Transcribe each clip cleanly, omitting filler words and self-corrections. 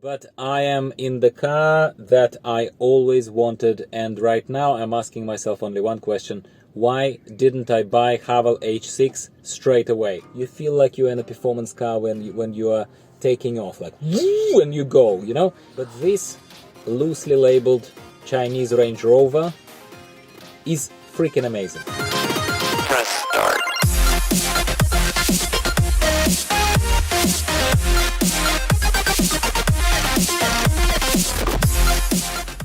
But I am in the car that I always wanted, and right now I'm asking myself only one question. Why didn't I buy Haval H6 straight away? You feel like you're in a performance car when you are taking off, like when you go, you know? But this loosely labeled Chinese Range Rover is freaking amazing. Press start.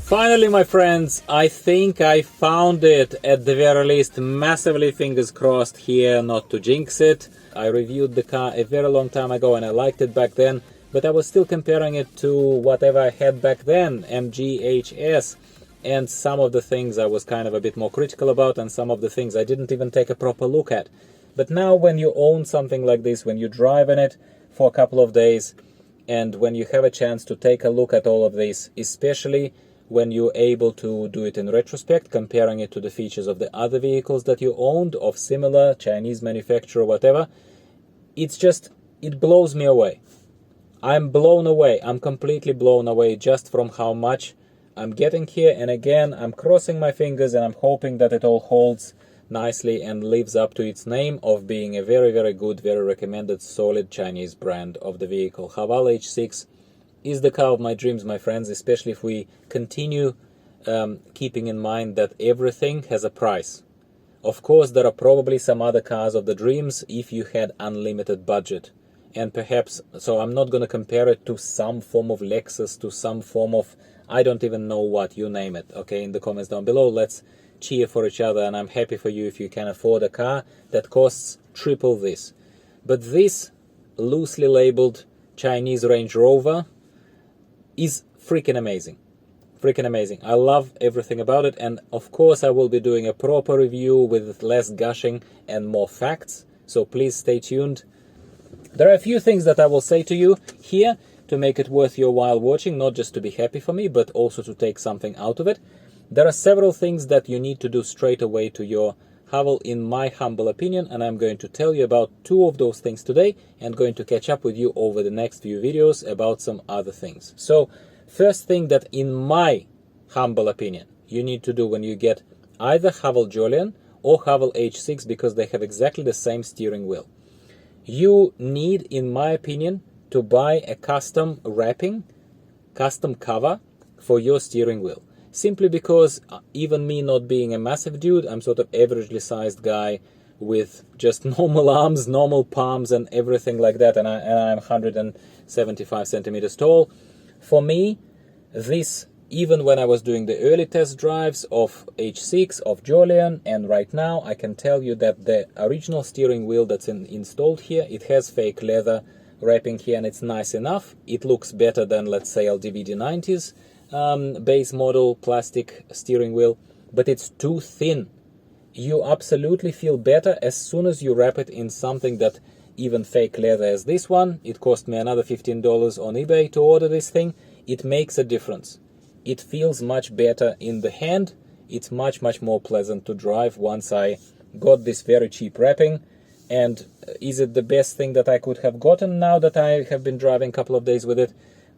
Finally, my friends, I think I found it, at the very least. Massively fingers crossed here, not to jinx it. I reviewed the car a very long time ago and I liked it back then, but I was still comparing it to whatever I had back then, MGHS, and some of the things I was kind of a bit more critical about, and some of the things I didn't even take a proper look at. But now when you own something like this, when you drive in it for a couple of days, and when you have a chance to take a look at all of this, especially when you're able to do it in retrospect, comparing it to the features of the other vehicles that you owned of similar Chinese manufacturer or whatever, it blows me away. I'm blown away. I'm completely blown away just from how much I'm getting here. And again, I'm crossing my fingers and I'm hoping that it all holds nicely and lives up to its name of being a very, very good, very recommended, solid Chinese brand of the vehicle. Haval H6 is the car of my dreams, my friends, especially if we continue keeping in mind that everything has a price. Of course, there are probably some other cars of the dreams if you had unlimited budget. And perhaps, so I'm not going to compare it to some form of Lexus, to some form of, I don't even know what, you name it. Okay, in the comments down below, let's cheer for each other, and I'm happy for you if you can afford a car that costs triple this. But this loosely labeled Chinese Range Rover is freaking amazing. Freaking amazing. I love everything about it, and of course I will be doing a proper review with less gushing and more facts, so please stay tuned. There are a few things that I will say to you here to make it worth your while watching, not just to be happy for me, but also to take something out of it. There are several things that you need to do straight away to your Haval, in my humble opinion, and I'm going to tell you about two of those things today and going to catch up with you over the next few videos about some other things. So, first thing that in my humble opinion you need to do when you get either Haval Julian or Haval H6, because they have exactly the same steering wheel, you need, in my opinion, to buy a custom wrapping, custom cover for your steering wheel. Simply because even me not being a massive dude, I'm sort of averagely sized guy with just normal arms, normal palms and everything like that, and I'm 175 centimeters tall. For me, this, even when I was doing the early test drives of H6, of Julian, and right now, I can tell you that the original steering wheel that's installed here, it has fake leather wrapping here, and it's nice enough. It looks better than, let's say, LDVD 90s. Base model plastic steering wheel, but it's too thin. You absolutely feel better as soon as you wrap it in something that even fake leather as this one. It cost me another $15 on eBay to order this thing. It makes a difference. It feels much better in the hand. It's much more pleasant to drive once I got this very cheap wrapping. And is it the best thing that I could have gotten now that I have been driving a couple of days with it?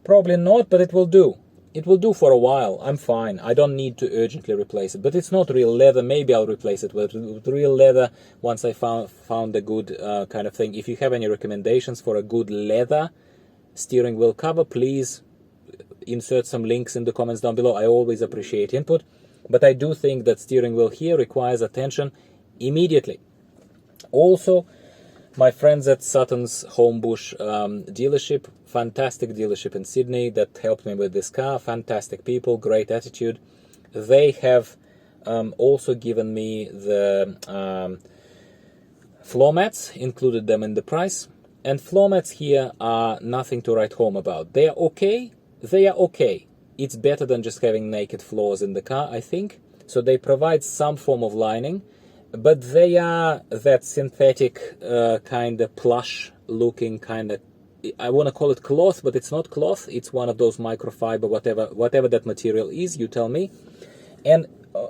Probably not, but it will do. It will do for a while. I'm fine. I don't need to urgently replace it. But it's not real leather. Maybe I'll replace it with real leather once I found a good kind of thing. If you have any recommendations for a good leather steering wheel cover, please insert some links in the comments down below. I always appreciate input. But I do think that steering wheel here requires attention immediately. Also, my friends at Sutton's Homebush dealership, fantastic dealership in Sydney that helped me with this car, fantastic people, great attitude. They have also given me the floor mats, included them in the price. And floor mats here are nothing to write home about. They are okay. They are okay. It's better than just having naked floors in the car, I think. So they provide some form of lining. But they are that synthetic kind of plush looking kind of, I want to call it cloth, but it's not cloth. It's one of those microfiber, whatever that material is, you tell me. And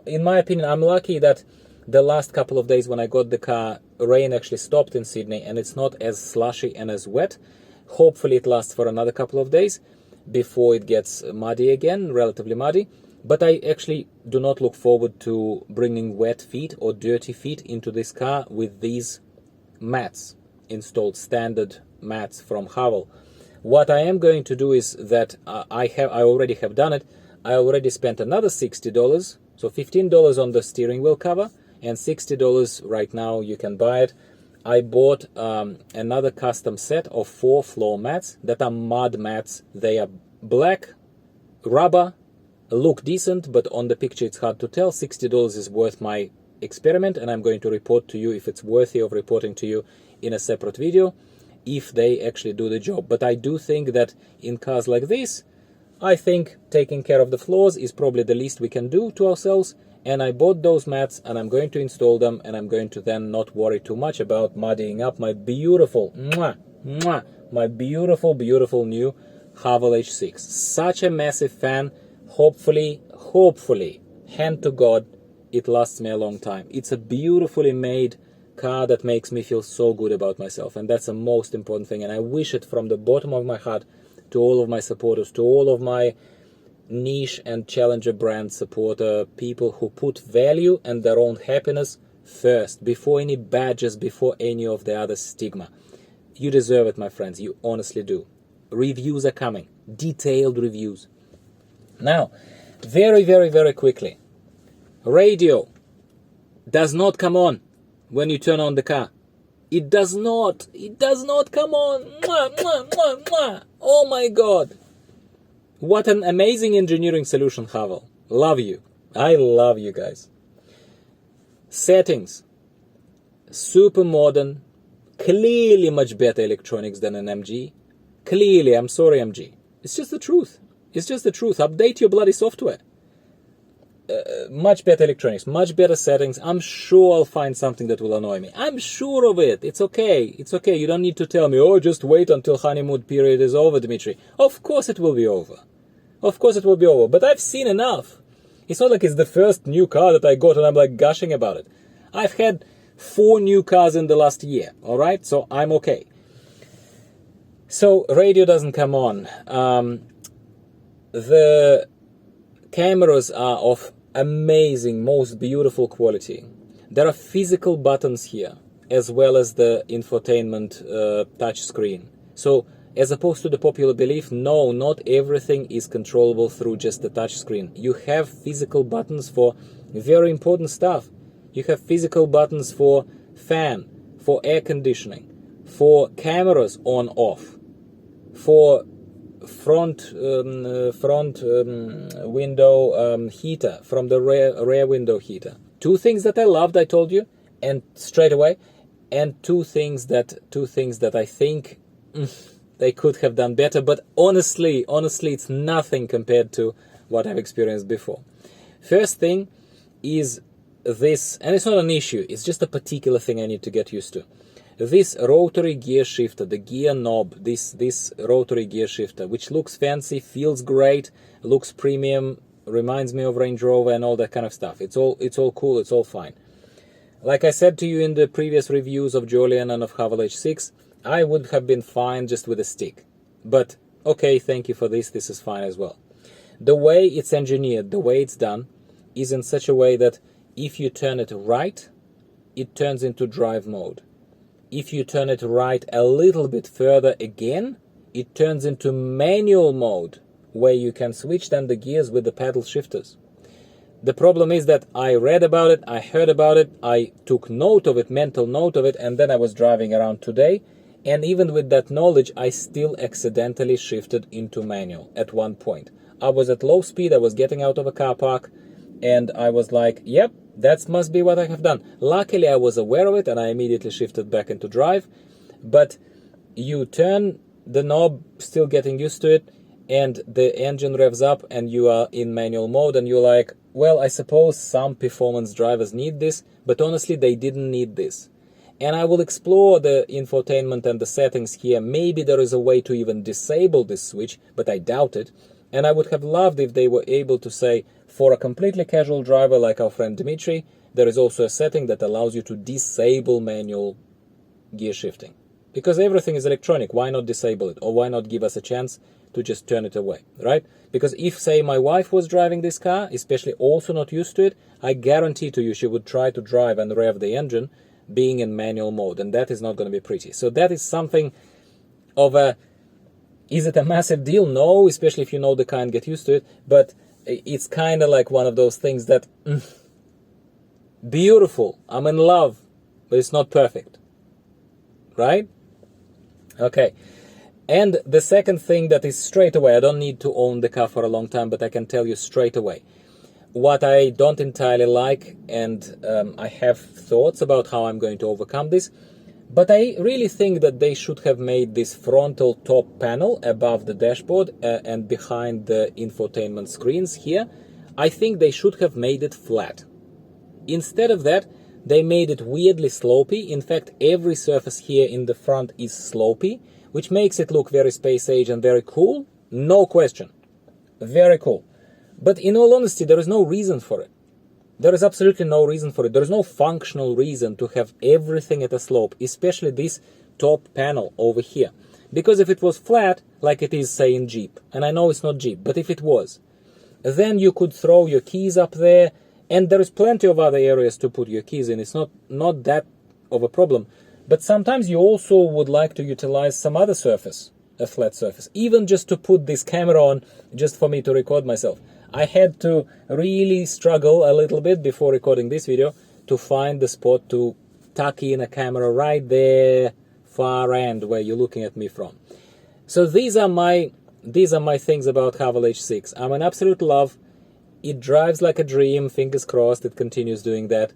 in my opinion, I'm lucky that the last couple of days when I got the car, rain actually stopped in Sydney and it's not as slushy and as wet. Hopefully it lasts for another couple of days. before it gets muddy again, relatively muddy. But I actually do not look forward to bringing wet feet or dirty feet into this car with these mats installed, standard mats from Haval. What I am going to do is that I already have done it. I already spent another $60, so $15 on the steering wheel cover, and $60 right now you can buy it. I bought another custom set of 4 floor mats that are mud mats. They are black, rubber, look decent, but on the picture it's hard to tell. $60 is worth my experiment, and I'm going to report to you if it's worthy of reporting to you in a separate video, if they actually do the job. But I do think that in cars like this, I think taking care of the floors is probably the least we can do to ourselves. And I bought those mats, and I'm going to install them, and I'm going to then not worry too much about muddying up my beautiful, my beautiful new Haval H6. Such a massive fan. Hopefully, hand to God, it lasts me a long time. It's a beautifully made car that makes me feel so good about myself, and that's the most important thing. And I wish it from the bottom of my heart to all of my supporters, to all of my niche and challenger brand supporter, people who put value and their own happiness first, before any badges, before any of the other stigma. You deserve it, my friends. You honestly do. Reviews are coming. Detailed reviews. Now, very quickly. Radio does not come on when you turn on the car. It does not come on. Oh my God. What an amazing engineering solution, Haval. Love you. I love you guys. Settings. Super modern. Clearly much better electronics than an MG. Clearly, I'm sorry, MG. It's just the truth. It's just the truth. Update your bloody software. Much better electronics, much better settings. I'm sure I'll find something that will annoy me. I'm sure of it. It's okay. It's okay. You don't need to tell me, oh, just wait until honeymoon period is over, Dmitry. Of course it will be over. Of course it will be over. But I've seen enough. It's not like it's the first new car that I got and I'm like gushing about it. I've had 4 new cars in the last year. All right? So I'm okay. So radio doesn't come on. The cameras are of amazing, most beautiful quality. There are physical buttons here, as well as the infotainment touch screen. So, as opposed to the popular belief, no, not everything is controllable through just the touch screen. You have physical buttons for very important stuff. You have physical buttons for fan, for air conditioning, for cameras on off, for front window heater, from the rear window heater. 2 things that I loved, I told you, and straight away, and 2 things that I think they could have done better. But honestly, it's nothing compared to what I've experienced before. First thing is this, and it's not an issue, it's just a particular thing I need to get used to. This rotary gear shifter, the gear knob, this rotary gear shifter, which looks fancy, feels great, looks premium, reminds me of Range Rover and all that kind of stuff. It's all cool, it's all fine. Like I said to you in the previous reviews of Julian and of Haval H6, I would have been fine just with a stick. But okay, thank you for this is fine as well. The way it's engineered, the way it's done, is in such a way that if you turn it right, it turns into drive mode. If you turn it right a little bit further again, it turns into manual mode, where you can switch then the gears with the paddle shifters. The problem is that I read about it, I heard about it, I took note of it, mental note of it, and then I was driving around today, and even with that knowledge, I still accidentally shifted into manual at one point. I was at low speed, I was getting out of a car park, and I was like, yep, that must be what I have done. Luckily, I was aware of it, and I immediately shifted back into drive. But you turn the knob, still getting used to it, and the engine revs up, and you are in manual mode, and you're like, well, I suppose some performance drivers need this, but honestly, they didn't need this. And I will explore the infotainment and the settings here. Maybe there is a way to even disable this switch, but I doubt it. And I would have loved if they were able to say, for a completely casual driver like our friend Dmitry, there is also a setting that allows you to disable manual gear shifting. Because everything is electronic, why not disable it? Or why not give us a chance to just turn it away, right? Because if, say, my wife was driving this car, especially also not used to it, I guarantee to you she would try to drive and rev the engine being in manual mode, and that is not going to be pretty. So that is something of a, is it a massive deal? No, especially if you know the car and get used to it, but it's kind of like one of those things that, beautiful, I'm in love, but it's not perfect, right? Okay. And the second thing that is straight away, I don't need to own the car for a long time, but I can tell you straight away what I don't entirely like, and I have thoughts about how I'm going to overcome this, but I really think that they should have made this frontal top panel above the dashboard and behind the infotainment screens here. I think they should have made it flat. Instead of that, they made it weirdly slopey. In fact, every surface here in the front is slopey, which makes it look very space age and very cool. No question. Very cool. But in all honesty, there is no reason for it. There is absolutely no reason for it. There is no functional reason to have everything at a slope, especially this top panel over here. Because if it was flat, like it is, say, in Jeep, and I know it's not Jeep, but if it was, then you could throw your keys up there, and there is plenty of other areas to put your keys in. It's not that of a problem. But sometimes you also would like to utilize some other surface, a flat surface, even just to put this camera on, just for me to record myself. I had to really struggle a little bit before recording this video to find the spot to tuck in a camera right there, far end where you're looking at me from. So these are my things about Haval H6. I'm an absolute love. It drives like a dream, fingers crossed it continues doing that.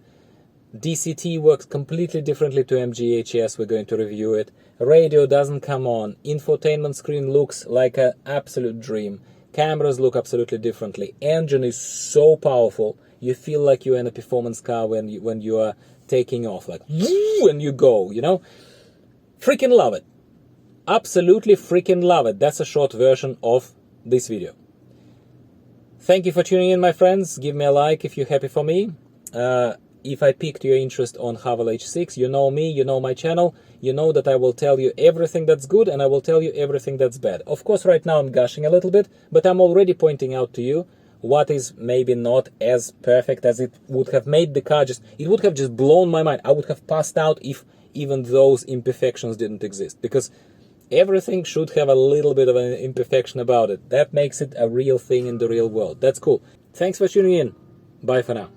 DCT works completely differently to MGHS, we're going to review it. Radio doesn't come on. Infotainment screen looks like an absolute dream. Cameras look absolutely differently. Engine is so powerful, you feel like you're in a performance car when you are taking off, like when you go, you know? Freaking love it. Absolutely freaking love it. That's a short version of this video. Thank you for tuning in, my friends. Give me a like if you're happy for me. If I piqued your interest on Haval H6, you know me, you know my channel, you know that I will tell you everything that's good and I will tell you everything that's bad. Of course, right now I'm gushing a little bit, but I'm already pointing out to you what is maybe not as perfect as it would have made the car it would have just blown my mind. I would have passed out if even those imperfections didn't exist, because everything should have a little bit of an imperfection about it. That makes it a real thing in the real world. That's cool. Thanks for tuning in. Bye for now.